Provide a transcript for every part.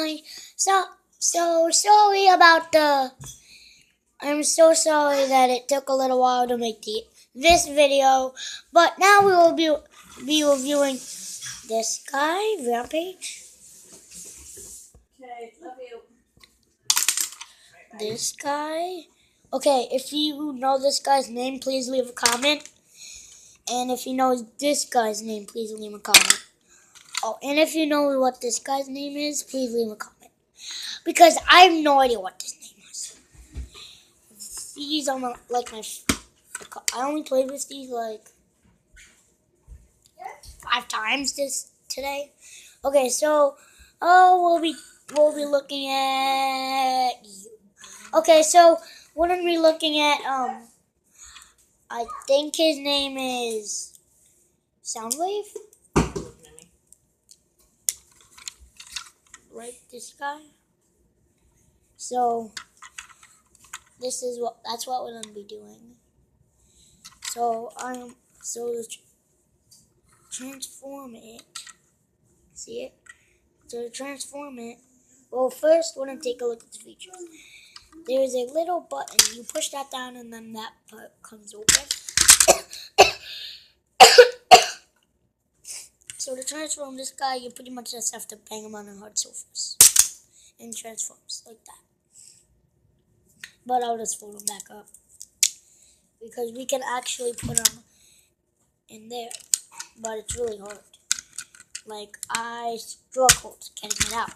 sorry. So sorry about the. I'm so sorry that it took a little while to make this video, but now we will be reviewing this guy, Rampage. Okay, love you. This guy. Okay, if you know this guy's name, please leave a comment. And if you know this guy's name, please leave a comment. Oh, and if you know what this guy's name is, please leave a comment. Because I have no idea what this name is. These are like my. I only played with these like 5 times today. Okay, so we'll be looking at you. Okay, so we're gonna be looking at I think his name is Soundwave. Right, this guy. So that's what we're gonna be doing. So transform it. See it? So to transform it, well, first we're gonna take a look at the features. There is a little button. You push that down, and then that part comes open. So to transform this guy, you pretty much just have to bang him on a hard surface, and transforms like that. But I'll just fold him back up because we can actually put him in there, but it's really hard. Like, I struggled getting it out.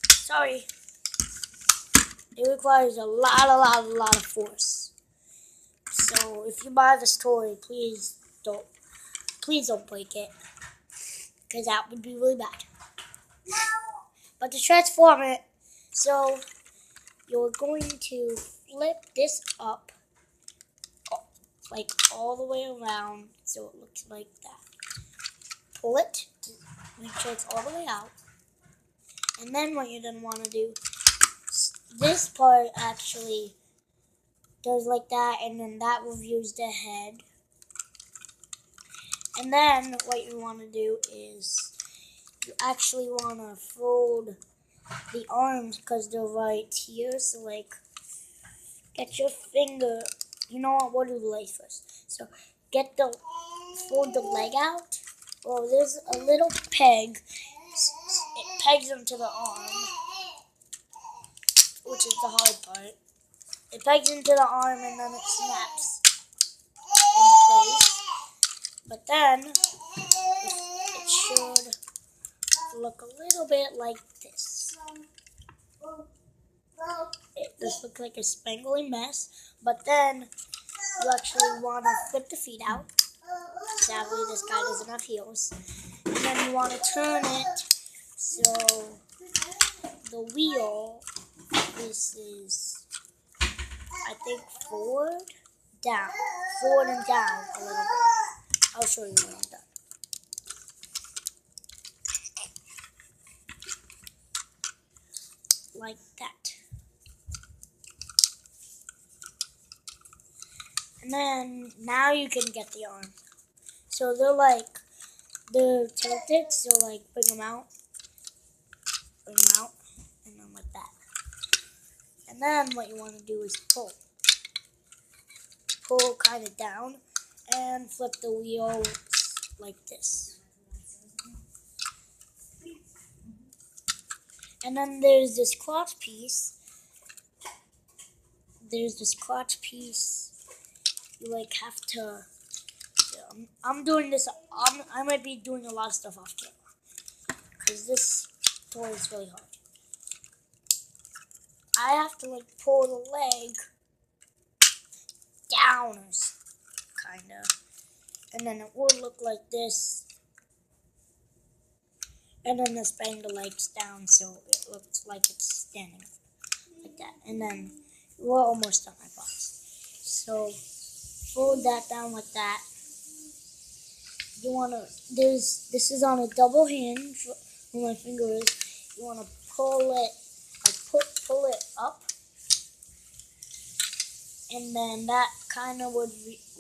Sorry. It requires a lot of force. So if you buy this toy, please don't break it, because that would be really bad. But to transform it, so you're going to flip this up, like all the way around, so it looks like that. Pull it to make sure it's all the way out. And then what you're going to want to do, this part actually does like that, and then that reviews the head. And then what you want to do is you actually want to fold the arms because they're right here. So like, get your finger. You know what? We'll do the legs first. So fold the leg out. Well, there's a little peg. It pegs into the arm, which is the hard part. It pegs into the arm and then it snaps into place. But then it should look a little bit like this. It does look like a spangly mess, but then you actually want to flip the feet out. Sadly, this guy doesn't have heels. And then you want to turn it so the wheel, this is, I think, forward and down a little bit. I'll show you when I'm done. Like that. And then now you can get the arm. So they're tilted, so like bring them out, and then like that. And then what you want to do is pull kind of down, and flip the wheel like this. And then there's this crotch piece. You like have to. I'm doing this. I might be doing a lot of stuff off camera because this toy is really hard. I have to like pull the leg down, kinda, and then it would look like this. And then just bang the legs down so it looks like it's standing up, like that. And then we're almost done, I promise. So fold that down like that. You wanna this is on a double hinge where my finger is. You wanna pull it, pull it up, and then that kind of would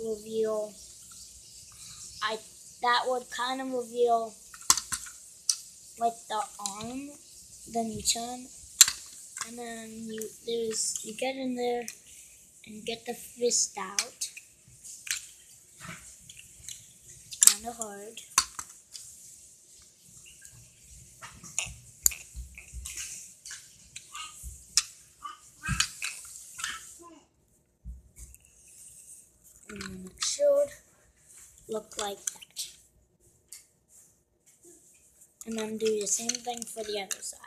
reveal. That would kind of reveal like the arm, then you turn, and then you get in there and get the fist out. It's kind of hard. And then it should look like that. And then do the same thing for the other side.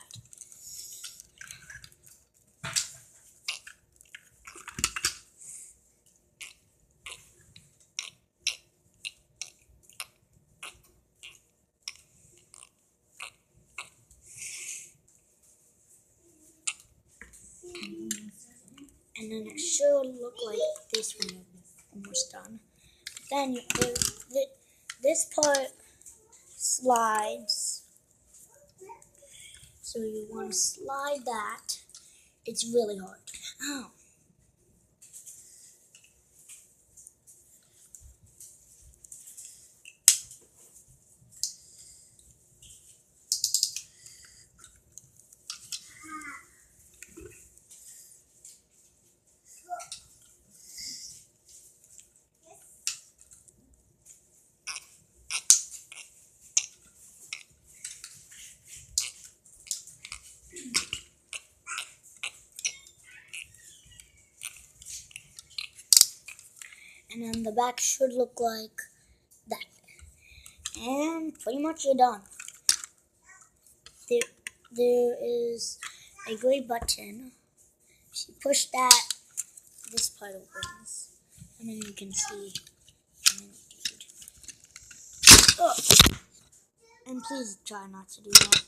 And then it should look like this when you're almost done. Then this part slides, so you want to slide that. It's really hard. Ow. And then the back should look like that. And pretty much you're done. There is a gray button. If you push that, this part opens. And then you can see. Oh. And please try not to do that,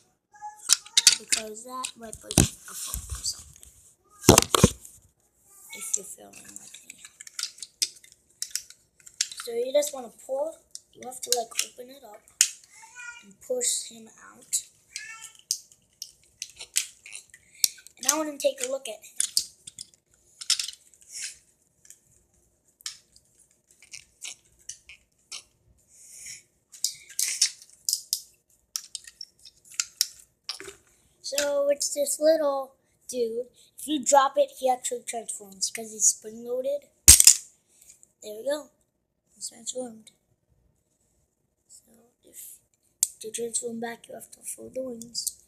because that might break a phone or something, if you're filming like me. So you just want to pull, you have to like open it up and push him out. And I want to take a look at him. So it's this little dude. If you drop it, he actually transforms because he's spring loaded. There we go. He's transformed. So if to transform back, you have to fold the wings.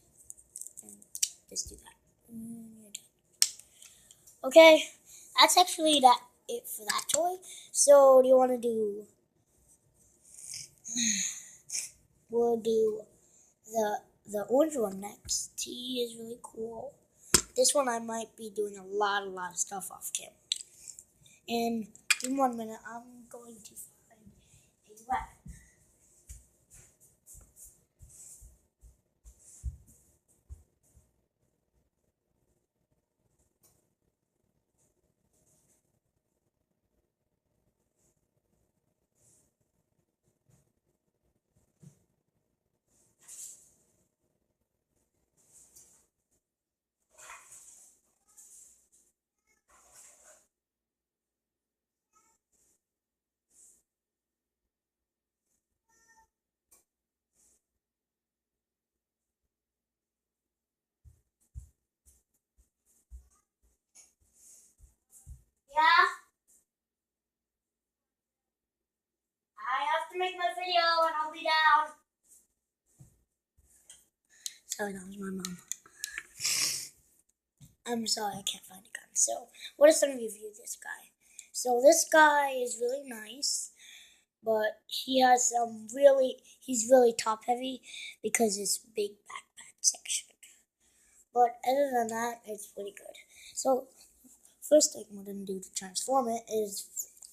And just do that. And you're done. Okay, that's actually it for that toy. So do you want to do? We'll do the orange one next. He is really cool. This one I might be doing a lot of stuff off camera. And in 1 minute, I'm going to find a weapon. Yeah? I have to make my video and I'll be down. Sorry, that was my mom. I'm sorry, I can't find a gun. So, what is some review this guy? So, this guy is really nice, but he has he's really top heavy because it's big backpack section. But other than that, it's pretty good. So, first thing we're going to do to transform it is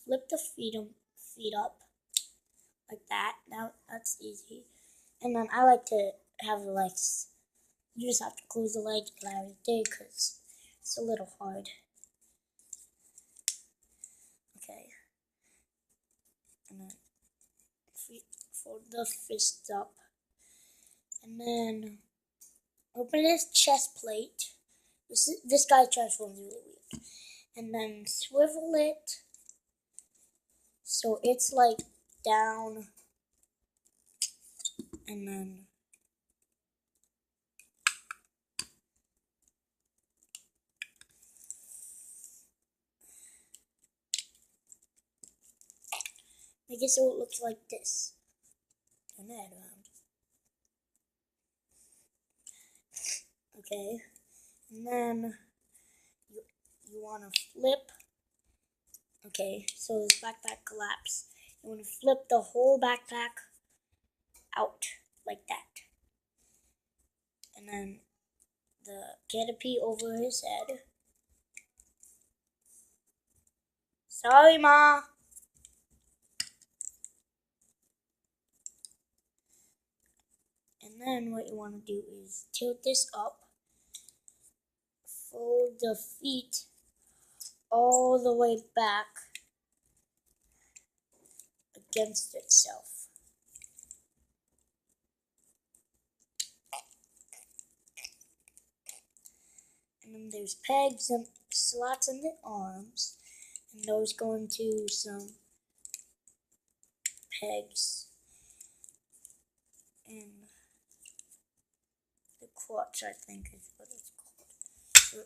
flip the feet up like that. Now, that's easy. And then I like to have the legs. You just have to close the legs right there because it's a little hard. Okay. And then fold the fist up. And then open his chest plate. This guy transforms really weird. And then swivel it so it's like down. And then make it so it looks like this. Turn the head around. Okay, and then you want to flip. Okay, so this backpack collapsed. You want to flip the whole backpack out like that. And then the canopy over his head. Sorry, Ma. And then what you want to do is tilt this up. Fold the feet all the way back against itself. And then there's pegs and slots in the arms, and those go into some pegs in the crotch, I think is what it's called.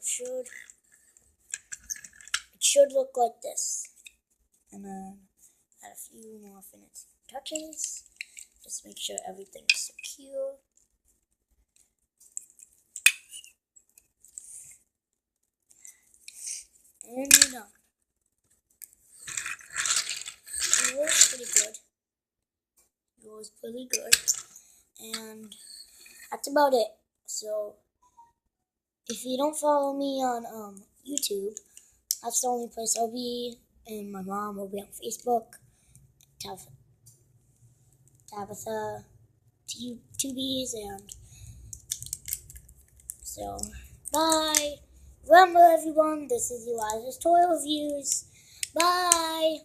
So it should look like this. And then add a few more finishing touches. Just make sure everything's secure. And you're done. It works pretty good. It was pretty good. And that's about it. So if you don't follow me on YouTube, that's the only place I'll be. And my mom will be on Facebook. Tabitha, Tubies, and so bye. Remember, everyone, this is Elijah's Toy Reviews. Bye.